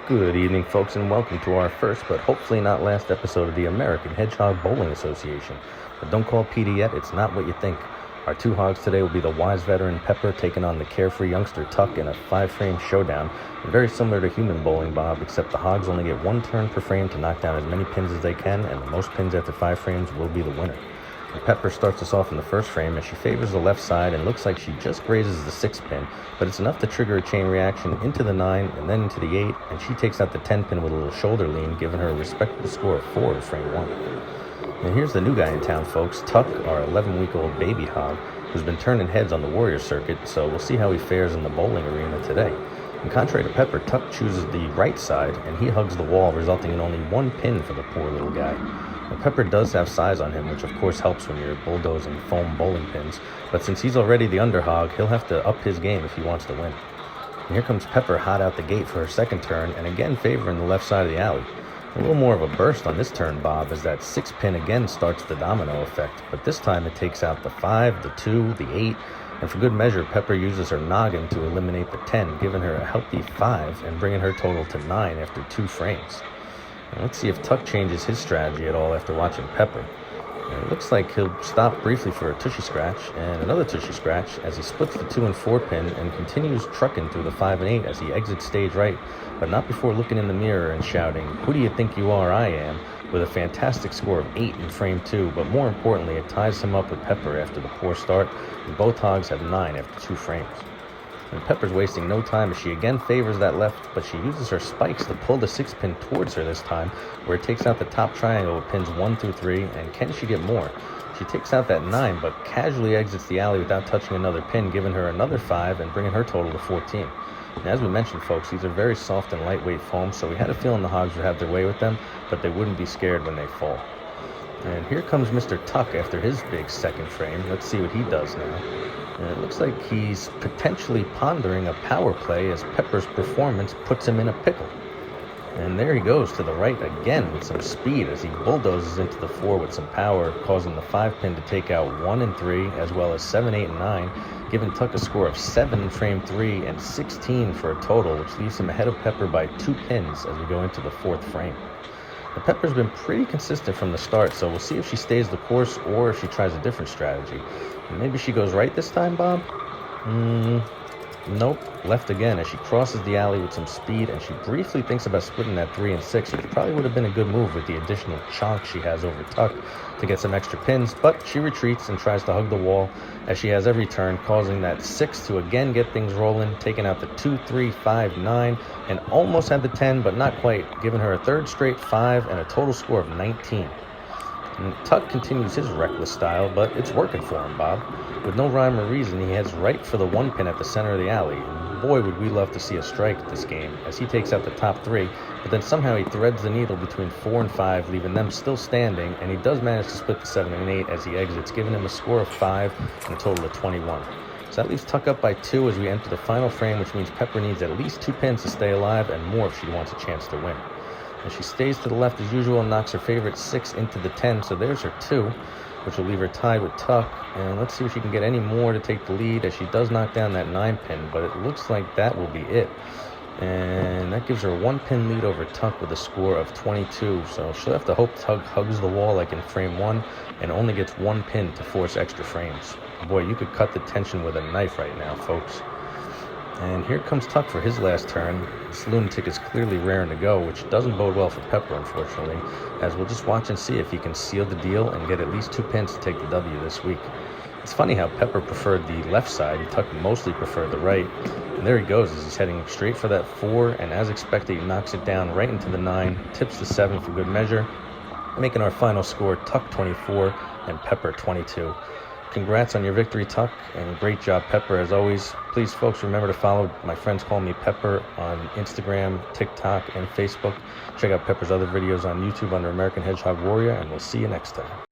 Good evening, folks, and welcome to our first, but hopefully not last episode of the American Hedgehog Bowling Association. But don't call PD yet, it's not what you think. Our two hogs today will be the wise veteran Pepper taking on the carefree youngster Tuck in a 5-frame showdown. And very similar to human bowling, Bob, except the hogs only get one turn per frame to knock down as many pins as they can, and the most pins after 5 frames will be the winner. Pepper starts us off in the first frame as she favors the left side and looks like she just grazes the 6 pin, but it's enough to trigger a chain reaction into the 9 and then into the 8, and she takes out the 10 pin with a little shoulder lean, giving her a respectable score of 4 in frame 1. And here's the new guy in town, folks, Tuck, our 11-week-old baby hog, who's been turning heads on the Warrior circuit, so we'll see how he fares in the bowling arena today. And contrary to Pepper, Tuck chooses the right side, and he hugs the wall, resulting in only 1 pin for the poor little guy. Now, Pepper does have size on him, which of course helps when you're bulldozing foam bowling pins, but since he's already the underhog, he'll have to up his game if he wants to win. And here comes Pepper hot out the gate for her second turn, and again favoring the left side of the alley. A little more of a burst on this turn, Bob, as that 6 pin again starts the domino effect, but this time it takes out the 5, the 2, the 8, and for good measure, Pepper uses her noggin to eliminate the 10, giving her a healthy 5 and bringing her total to 9 after 2 frames. Now let's see if Tuck changes his strategy at all after watching Pepper. And it looks like he'll stop briefly for a tushy scratch and another tushy scratch as he splits the 2 and 4 pin and continues trucking through the 5 and 8 as he exits stage right, but not before looking in the mirror and shouting, "Who do you think you are? I am," with a fantastic score of 8 in frame 2, but more importantly, it ties him up with Pepper after the poor start, and both hogs have 9 after 2 frames. And Pepper's wasting no time as she again favors that left, but she uses her spikes to pull the 6 pin towards her this time, where it takes out the top triangle with pins 1 through 3, and can she get more? She takes out that 9, but casually exits the alley without touching another pin, giving her another 5 and bringing her total to 14. And as we mentioned, folks, these are very soft and lightweight foam, so we had a feeling the hogs would have their way with them, but they wouldn't be scared when they fall. And here comes Mr. Tuck after his big second frame. Let's see what he does now. And it looks like he's potentially pondering a power play as Pepper's performance puts him in a pickle. And there he goes to the right again with some speed as he bulldozes into the 4 with some power, causing the 5 pin to take out 1 and 3, as well as 7, 8, and 9, giving Tuck a score of 7 in frame 3 and 16 for a total, which leaves him ahead of Pepper by 2 pins as we go into the 4th frame. The Pepper's been pretty consistent from the start, so we'll see if she stays the course or if she tries a different strategy. And maybe she goes right this time, Bob? Nope, left again as she crosses the alley with some speed, and she briefly thinks about splitting that 3 and 6, which probably would have been a good move with the additional chonk she has over Tuck to get some extra pins, but she retreats and tries to hug the wall as she has every turn, causing that 6 to again get things rolling, taking out the 2, 3, 5, 9, and almost had the 10, but not quite, giving her a third straight 5 and a total score of 19. And Tuck continues his reckless style, but it's working for him, Bob. With no rhyme or reason, he heads right for the 1 pin at the center of the alley. And boy, would we love to see a strike this game, as he takes out the top 3, but then somehow he threads the needle between 4 and 5, leaving them still standing, and he does manage to split the 7 and 8 as he exits, giving him a score of 5 and a total of 21. So that leaves Tuck up by 2 as we enter the final frame, which means Pepper needs at least 2 pins to stay alive, and more if she wants a chance to win. And she stays to the left as usual and knocks her favorite 6 into the 10, so there's her 2, which will leave her tied with Tuck. And let's see if she can get any more to take the lead, as she does knock down that 9 pin, but it looks like that will be it. And that gives her a 1 pin lead over Tuck with a score of 22, so she'll have to hope Tuck hugs the wall like in frame 1 and only gets 1 pin to force extra frames. Boy, you could cut the tension with a knife right now, folks. And here comes Tuck for his last turn. This lunatic is clearly raring to go, which doesn't bode well for Pepper, unfortunately, as we'll just watch and see if he can seal the deal and get at least 2 pins to take the W this week. It's funny how Pepper preferred the left side, and Tuck mostly preferred the right. And there he goes as he's heading straight for that 4, and as expected, he knocks it down right into the 9, tips the 7 for good measure, making our final score Tuck 24 and Pepper 22. Congrats on your victory, Tuck, and great job, Pepper, as always. Please, folks, remember to follow My Friends Call Me Pepper on Instagram, TikTok, and Facebook. Check out Pepper's other videos on YouTube under American Hedgehog Warrior, and we'll see you next time.